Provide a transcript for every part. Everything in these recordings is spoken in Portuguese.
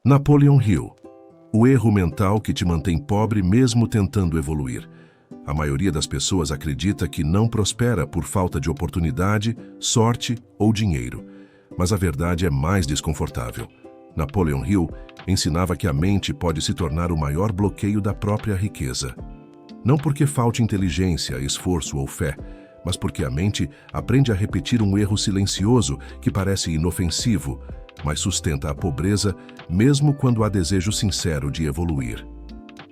Napoleon Hill. O erro mental que te mantém pobre mesmo tentando evoluir. A maioria das pessoas acredita que não prospera por falta de oportunidade, sorte ou dinheiro. Mas a verdade é mais desconfortável. Napoleon Hill ensinava que a mente pode se tornar o maior bloqueio da própria riqueza. Não porque falte inteligência, esforço ou fé, mas porque a mente aprende a repetir um erro silencioso que parece inofensivo, mas sustenta a pobreza mesmo quando há desejo sincero de evoluir.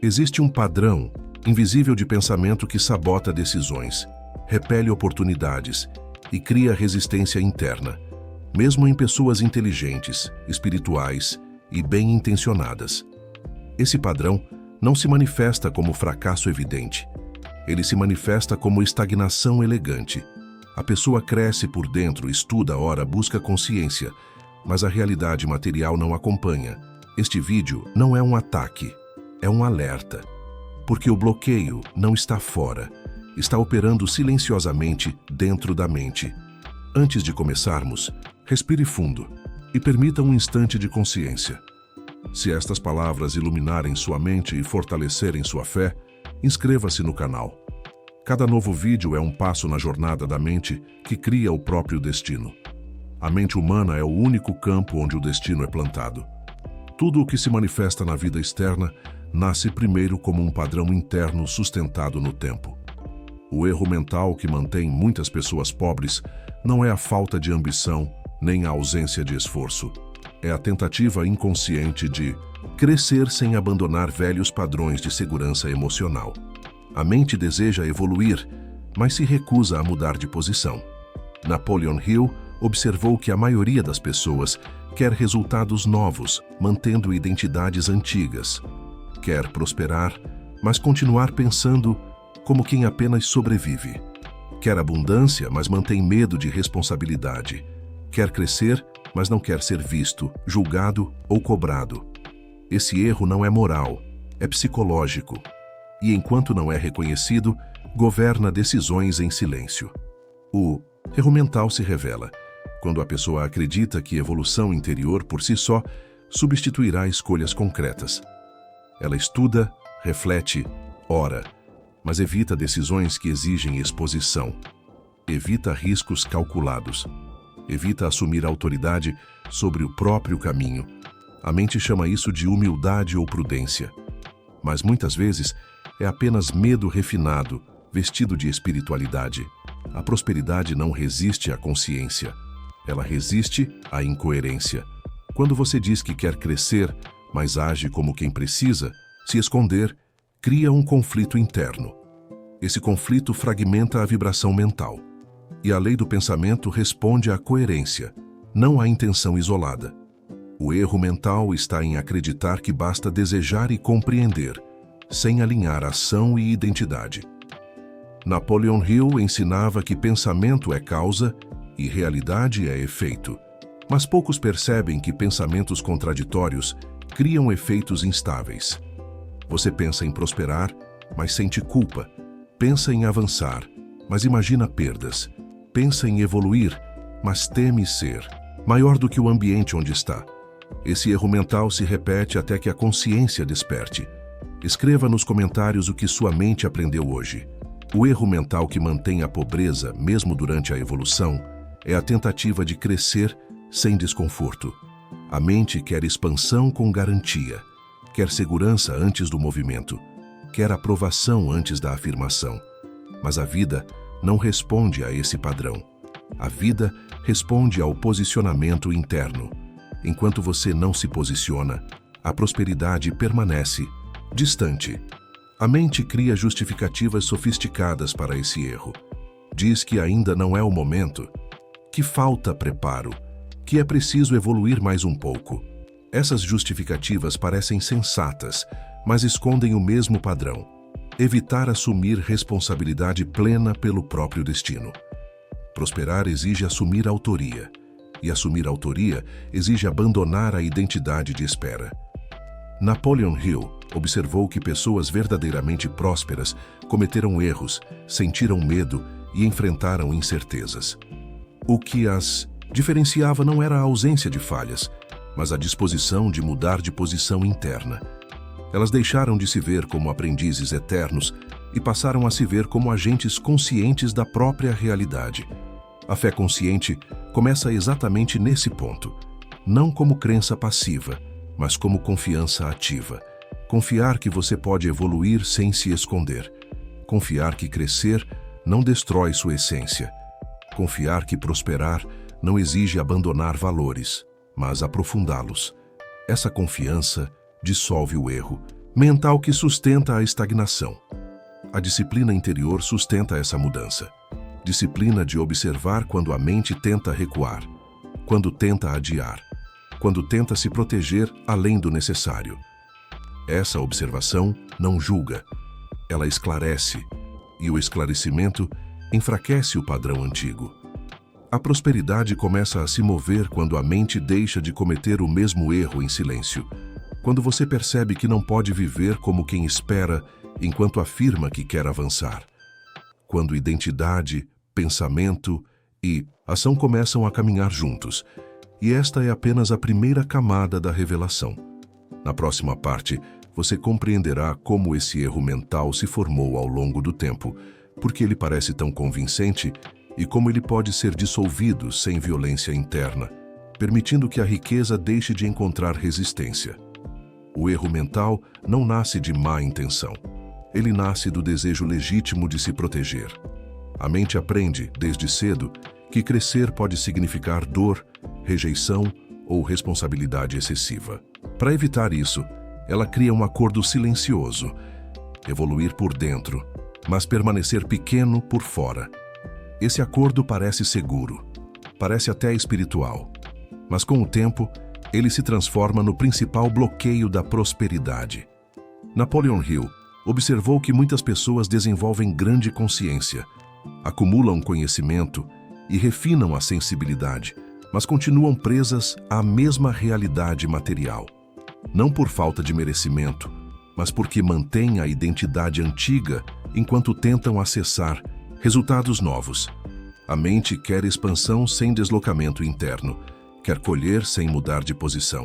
Existe um padrão invisível de pensamento que sabota decisões, repele oportunidades e cria resistência interna, mesmo em pessoas inteligentes, espirituais e bem-intencionadas. Esse padrão não se manifesta como fracasso evidente. Ele se manifesta como estagnação elegante. A pessoa cresce por dentro, estuda, ora, busca consciência, mas a realidade material não acompanha. Este vídeo não é um ataque, é um alerta. Porque o bloqueio não está fora, está operando silenciosamente dentro da mente. Antes de começarmos, respire fundo e permita um instante de consciência. Se estas palavras iluminarem sua mente e fortalecerem sua fé, inscreva-se no canal. Cada novo vídeo é um passo na jornada da mente que cria o próprio destino. A mente humana é o único campo onde o destino é plantado. Tudo o que se manifesta na vida externa nasce primeiro como um padrão interno sustentado no tempo. O erro mental que mantém muitas pessoas pobres não é a falta de ambição nem a ausência de esforço. É a tentativa inconsciente de crescer sem abandonar velhos padrões de segurança emocional. A mente deseja evoluir, mas se recusa a mudar de posição. Napoleon Hill observou que a maioria das pessoas quer resultados novos, mantendo identidades antigas. Quer prosperar, mas continuar pensando como quem apenas sobrevive. Quer abundância, mas mantém medo de responsabilidade. Quer crescer, mas não quer ser visto, julgado ou cobrado. Esse erro não é moral, é psicológico. E enquanto não é reconhecido, governa decisões em silêncio. O erro mental se revela quando a pessoa acredita que evolução interior por si só substituirá escolhas concretas. Ela estuda, reflete, ora, mas evita decisões que exigem exposição. Evita riscos calculados. Evita assumir autoridade sobre o próprio caminho. A mente chama isso de humildade ou prudência. Mas muitas vezes é apenas medo refinado, vestido de espiritualidade. A prosperidade não resiste à consciência. Ela resiste à incoerência. Quando você diz que quer crescer, mas age como quem precisa, se esconder, cria um conflito interno. Esse conflito fragmenta a vibração mental. E a lei do pensamento responde à coerência, não à intenção isolada. O erro mental está em acreditar que basta desejar e compreender, sem alinhar ação e identidade. Napoleon Hill ensinava que pensamento é causa e realidade é efeito. Mas poucos percebem que pensamentos contraditórios criam efeitos instáveis. Você pensa em prosperar, mas sente culpa. Pensa em avançar, mas imagina perdas. Pensa em evoluir, mas teme ser maior do que o ambiente onde está. Esse erro mental se repete até que a consciência desperte. Escreva nos comentários o que sua mente aprendeu hoje. O erro mental que mantém a pobreza, mesmo durante a evolução, é a tentativa de crescer sem desconforto. A mente quer expansão com garantia, quer segurança antes do movimento, quer aprovação antes da afirmação. Mas a vida não responde a esse padrão. A vida responde ao posicionamento interno. Enquanto você não se posiciona, a prosperidade permanece distante. A mente cria justificativas sofisticadas para esse erro. Diz que ainda não é o momento, que falta preparo, que é preciso evoluir mais um pouco. Essas justificativas parecem sensatas, mas escondem o mesmo padrão: evitar assumir responsabilidade plena pelo próprio destino. Prosperar exige assumir autoria, e assumir autoria exige abandonar a identidade de espera. Napoleon Hill observou que pessoas verdadeiramente prósperas cometeram erros, sentiram medo e enfrentaram incertezas. O que as diferenciava não era a ausência de falhas, mas a disposição de mudar de posição interna. Elas deixaram de se ver como aprendizes eternos e passaram a se ver como agentes conscientes da própria realidade. A fé consciente começa exatamente nesse ponto, não como crença passiva, mas como confiança ativa. Confiar que você pode evoluir sem se esconder. Confiar que crescer não destrói sua essência. Confiar que prosperar não exige abandonar valores, mas aprofundá-los. Essa confiança dissolve o erro mental que sustenta a estagnação. A disciplina interior sustenta essa mudança. Disciplina de observar quando a mente tenta recuar, quando tenta adiar, quando tenta se proteger além do necessário. Essa observação não julga, ela esclarece, e o esclarecimento enfraquece o padrão antigo. A prosperidade começa a se mover quando a mente deixa de cometer o mesmo erro em silêncio, quando você percebe que não pode viver como quem espera enquanto afirma que quer avançar. Quando identidade, pensamento e ação começam a caminhar juntos, e esta é apenas a primeira camada da revelação. Na próxima parte, você compreenderá como esse erro mental se formou ao longo do tempo, porque ele parece tão convincente e como ele pode ser dissolvido sem violência interna, permitindo que a riqueza deixe de encontrar resistência. O erro mental não nasce de má intenção. Ele nasce do desejo legítimo de se proteger. A mente aprende, desde cedo, que crescer pode significar dor, rejeição ou responsabilidade excessiva. Para evitar isso, ela cria um acordo silencioso: evoluir por dentro, mas permanecer pequeno por fora. Esse acordo parece seguro, parece até espiritual, mas com o tempo, ele se transforma no principal bloqueio da prosperidade. Napoleon Hill observou que muitas pessoas desenvolvem grande consciência, acumulam conhecimento e refinam a sensibilidade, mas continuam presas à mesma realidade material. Não por falta de merecimento, mas porque mantêm a identidade antiga enquanto tentam acessar resultados novos. A mente quer expansão sem deslocamento interno, quer colher sem mudar de posição.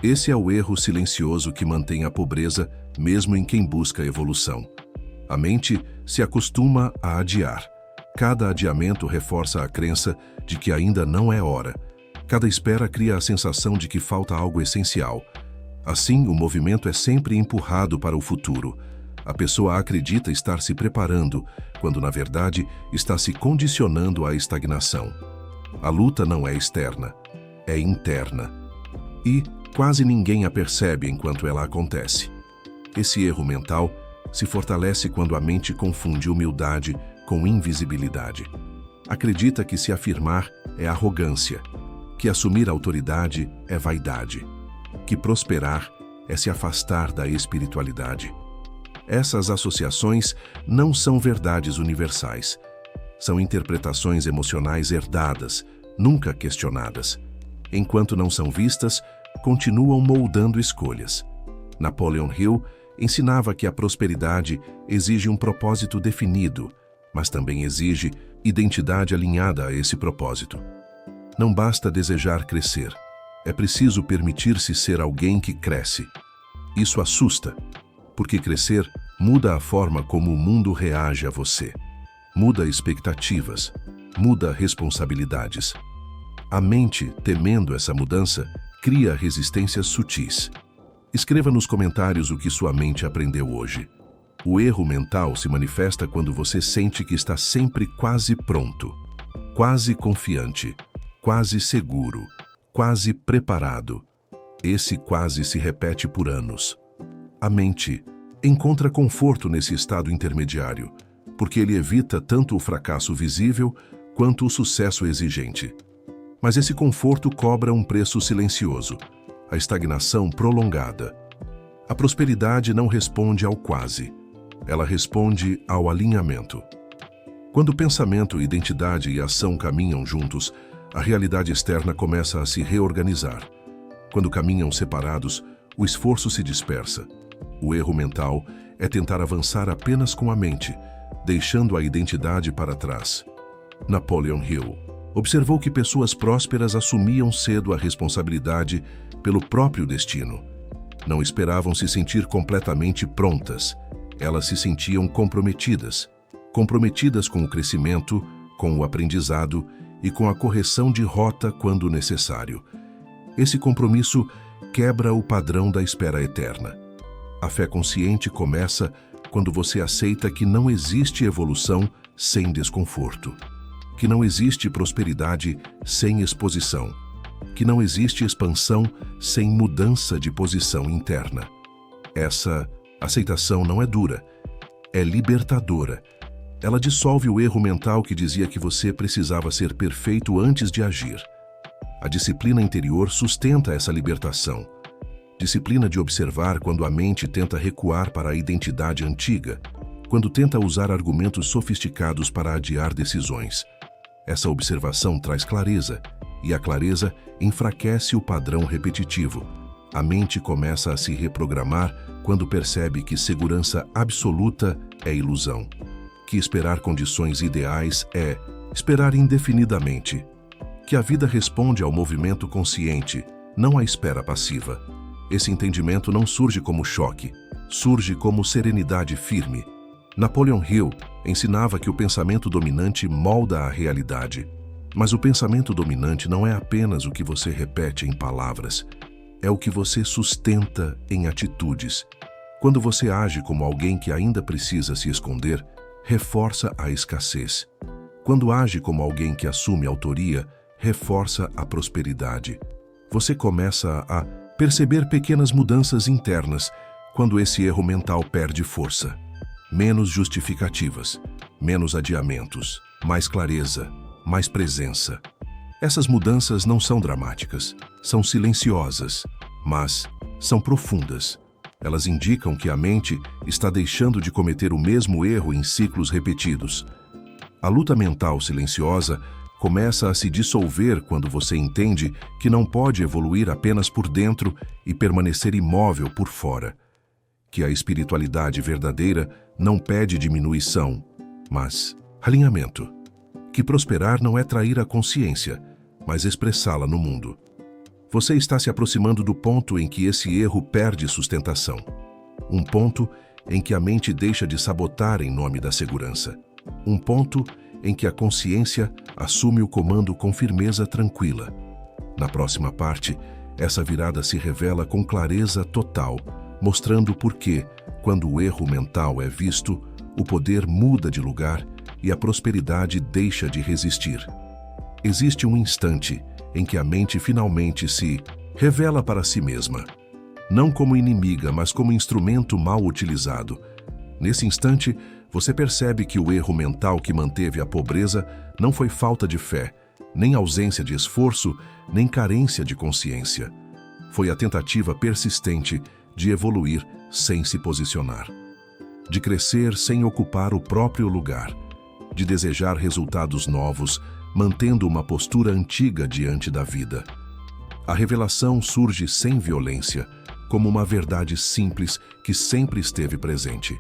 Esse é o erro silencioso que mantém a pobreza mesmo em quem busca evolução. A mente se acostuma a adiar. Cada adiamento reforça a crença de que ainda não é hora. Cada espera cria a sensação de que falta algo essencial. Assim, o movimento é sempre empurrado para o futuro. A pessoa acredita estar se preparando, quando na verdade está se condicionando à estagnação. A luta não é externa, é interna. E quase ninguém a percebe enquanto ela acontece. Esse erro mental se fortalece quando a mente confunde humildade com invisibilidade. Acredita que se afirmar é arrogância, que assumir autoridade é vaidade, que prosperar é se afastar da espiritualidade. Essas associações não são verdades universais. São interpretações emocionais herdadas, nunca questionadas. Enquanto não são vistas, continuam moldando escolhas. Napoleon Hill ensinava que a prosperidade exige um propósito definido, mas também exige identidade alinhada a esse propósito. Não basta desejar crescer. É preciso permitir-se ser alguém que cresce. Isso assusta, porque crescer muda a forma como o mundo reage a você. Muda expectativas, muda responsabilidades. A mente, temendo essa mudança, cria resistências sutis. Escreva nos comentários o que sua mente aprendeu hoje. O erro mental se manifesta quando você sente que está sempre quase pronto, quase confiante, quase seguro, quase preparado. Esse quase se repete por anos. A mente encontra conforto nesse estado intermediário, porque ele evita tanto o fracasso visível quanto o sucesso exigente. Mas esse conforto cobra um preço silencioso, a estagnação prolongada. A prosperidade não responde ao quase, ela responde ao alinhamento. Quando pensamento, identidade e ação caminham juntos, a realidade externa começa a se reorganizar. Quando caminham separados, o esforço se dispersa. O erro mental é tentar avançar apenas com a mente, deixando a identidade para trás. Napoleon Hill Observou que pessoas prósperas assumiam cedo a responsabilidade pelo próprio destino. Não esperavam se sentir completamente prontas. Elas se sentiam comprometidas com o crescimento, com o aprendizado e com a correção de rota quando necessário. Esse compromisso quebra o padrão da espera eterna. A fé consciente começa quando você aceita que não existe evolução sem desconforto, que não existe prosperidade sem exposição, que não existe expansão sem mudança de posição interna. Essa aceitação não é dura, é libertadora. Ela dissolve o erro mental que dizia que você precisava ser perfeito antes de agir. A disciplina interior sustenta essa libertação. Disciplina de observar quando a mente tenta recuar para a identidade antiga, quando tenta usar argumentos sofisticados para adiar decisões. Essa observação traz clareza, e a clareza enfraquece o padrão repetitivo. A mente começa a se reprogramar quando percebe que segurança absoluta é ilusão, que esperar condições ideais é esperar indefinidamente, que a vida responde ao movimento consciente, não à espera passiva. Esse entendimento não surge como choque, surge como serenidade firme. Napoleon Hill ensinava que o pensamento dominante molda a realidade. Mas o pensamento dominante não é apenas o que você repete em palavras, é o que você sustenta em atitudes. Quando você age como alguém que ainda precisa se esconder, reforça a escassez. Quando age como alguém que assume autoria, reforça a prosperidade. Você começa a perceber pequenas mudanças internas quando esse erro mental perde força. Menos justificativas, menos adiamentos, mais clareza, mais presença. Essas mudanças não são dramáticas, são silenciosas, mas são profundas. Elas indicam que a mente está deixando de cometer o mesmo erro em ciclos repetidos. A luta mental silenciosa começa a se dissolver quando você entende que não pode evoluir apenas por dentro e permanecer imóvel por fora. Que a espiritualidade verdadeira não pede diminuição, mas alinhamento. Que prosperar não é trair a consciência, mas expressá-la no mundo. Você está se aproximando do ponto em que esse erro perde sustentação. Um ponto em que a mente deixa de sabotar em nome da segurança. Um ponto em que a consciência assume o comando com firmeza tranquila. Na próxima parte, essa virada se revela com clareza total, mostrando por que, quando o erro mental é visto, o poder muda de lugar e a prosperidade deixa de resistir. Existe um instante em que a mente finalmente se revela para si mesma, não como inimiga, mas como instrumento mal utilizado. Nesse instante, você percebe que o erro mental que manteve a pobreza não foi falta de fé, nem ausência de esforço, nem carência de consciência. Foi a tentativa persistente de evoluir sem se posicionar, de crescer sem ocupar o próprio lugar, de desejar resultados novos, mantendo uma postura antiga diante da vida. A revelação surge sem violência, como uma verdade simples que sempre esteve presente.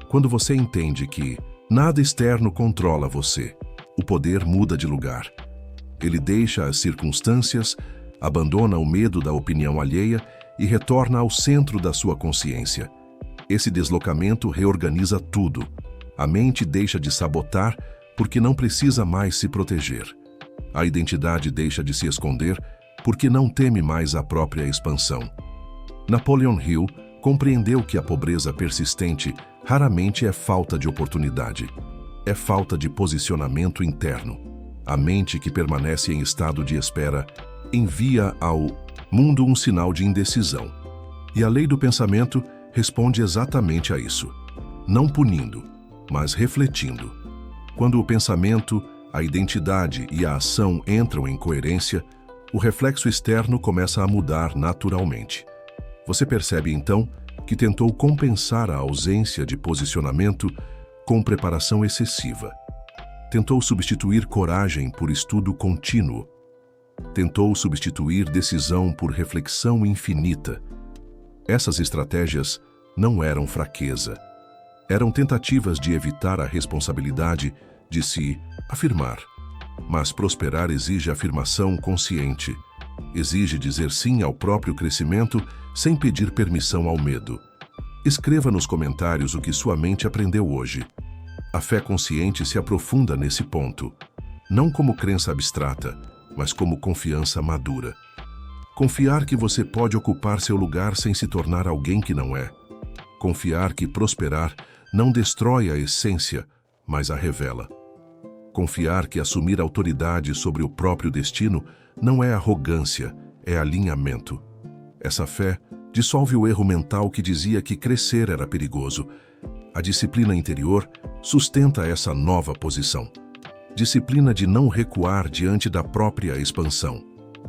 Quando você entende que nada externo controla você, o poder muda de lugar. Ele deixa as circunstâncias, abandona o medo da opinião alheia e retorna ao centro da sua consciência. Esse deslocamento reorganiza tudo. A mente deixa de sabotar porque não precisa mais se proteger. A identidade deixa de se esconder porque não teme mais a própria expansão. Napoleon Hill compreendeu que a pobreza persistente raramente é falta de oportunidade. É falta de posicionamento interno. A mente que permanece em estado de espera envia ao mundo um sinal de indecisão. E a lei do pensamento responde exatamente a isso. Não punindo, mas refletindo. Quando o pensamento, a identidade e a ação entram em coerência, o reflexo externo começa a mudar naturalmente. Você percebe então que tentou compensar a ausência de posicionamento com preparação excessiva. Tentou substituir coragem por estudo contínuo. Tentou substituir decisão por reflexão infinita. Essas estratégias não eram fraqueza. Eram tentativas de evitar a responsabilidade de se afirmar, Mas prosperar exige afirmação consciente. Exige dizer sim ao próprio crescimento sem pedir permissão ao medo. Escreva nos comentários o que sua mente aprendeu hoje. A fé consciente se aprofunda nesse ponto, não como crença abstrata, mas como confiança madura. Confiar que você pode ocupar seu lugar sem se tornar alguém que não é. Confiar que prosperar não destrói a essência, mas a revela. Confiar que assumir autoridade sobre o próprio destino não é arrogância, é alinhamento. Essa fé dissolve o erro mental que dizia que crescer era perigoso. A disciplina interior sustenta essa nova posição. Disciplina de não recuar diante da própria expansão.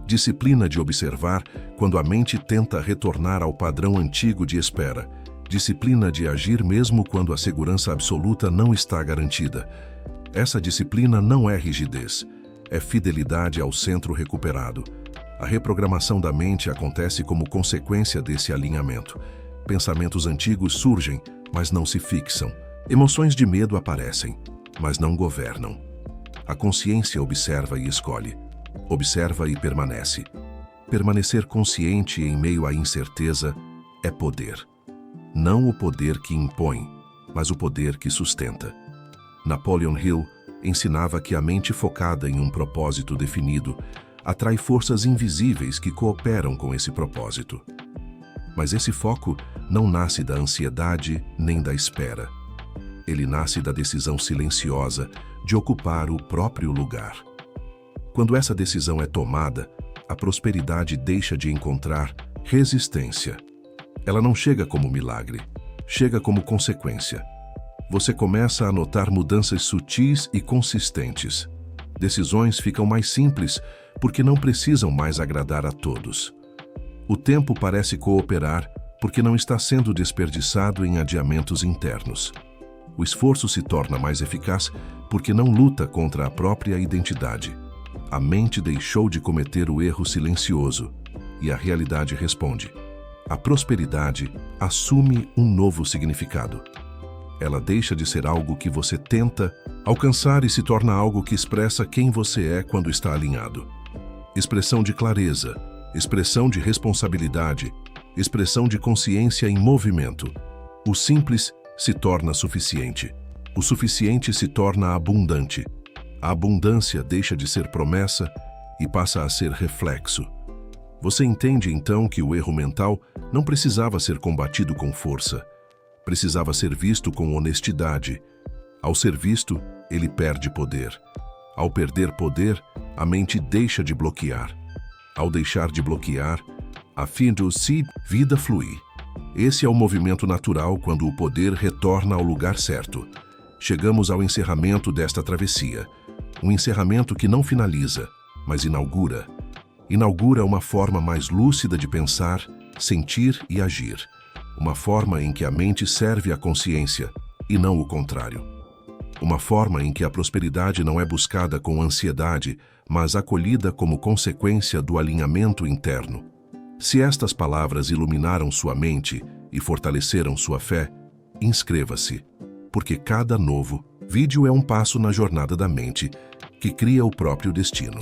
Disciplina de observar quando a mente tenta retornar ao padrão antigo de espera. Disciplina de agir mesmo quando a segurança absoluta não está garantida. Essa disciplina não é rigidez, é fidelidade ao centro recuperado. A reprogramação da mente acontece como consequência desse alinhamento. Pensamentos antigos surgem, mas não se fixam. Emoções de medo aparecem, mas não governam. A consciência observa e escolhe. Observa e permanece. Permanecer consciente em meio à incerteza é poder. Não o poder que impõe, mas o poder que sustenta. Napoleon Hill ensinava que a mente focada em um propósito definido atrai forças invisíveis que cooperam com esse propósito. Mas esse foco não nasce da ansiedade nem da espera. Ele nasce da decisão silenciosa de ocupar o próprio lugar. Quando essa decisão é tomada, a prosperidade deixa de encontrar resistência. Ela não chega como milagre, chega como consequência. Você começa a notar mudanças sutis e consistentes. Decisões ficam mais simples porque não precisam mais agradar a todos. O tempo parece cooperar porque não está sendo desperdiçado em adiamentos internos. O esforço se torna mais eficaz porque não luta contra a própria identidade. A mente deixou de cometer o erro silencioso e a realidade responde. A prosperidade assume um novo significado. Ela deixa de ser algo que você tenta alcançar e se torna algo que expressa quem você é quando está alinhado. Expressão de clareza, expressão de responsabilidade, expressão de consciência em movimento. O simples se torna suficiente. O suficiente se torna abundante. A abundância deixa de ser promessa e passa a ser reflexo. Você entende então que o erro mental não precisava ser combatido com força. Precisava ser visto com honestidade. Ao ser visto, ele perde poder. Ao perder poder, a mente deixa de bloquear. Ao deixar de bloquear, a fim de vida flui. Esse é o movimento natural quando o poder retorna ao lugar certo. Chegamos ao encerramento desta travessia. Um encerramento que não finaliza, mas inaugura. Inaugura uma forma mais lúcida de pensar, sentir e agir. Uma forma em que a mente serve à consciência, e não o contrário. Uma forma em que a prosperidade não é buscada com ansiedade, mas acolhida como consequência do alinhamento interno. Se estas palavras iluminaram sua mente e fortaleceram sua fé, inscreva-se, porque cada novo vídeo é um passo na jornada da mente que cria o próprio destino.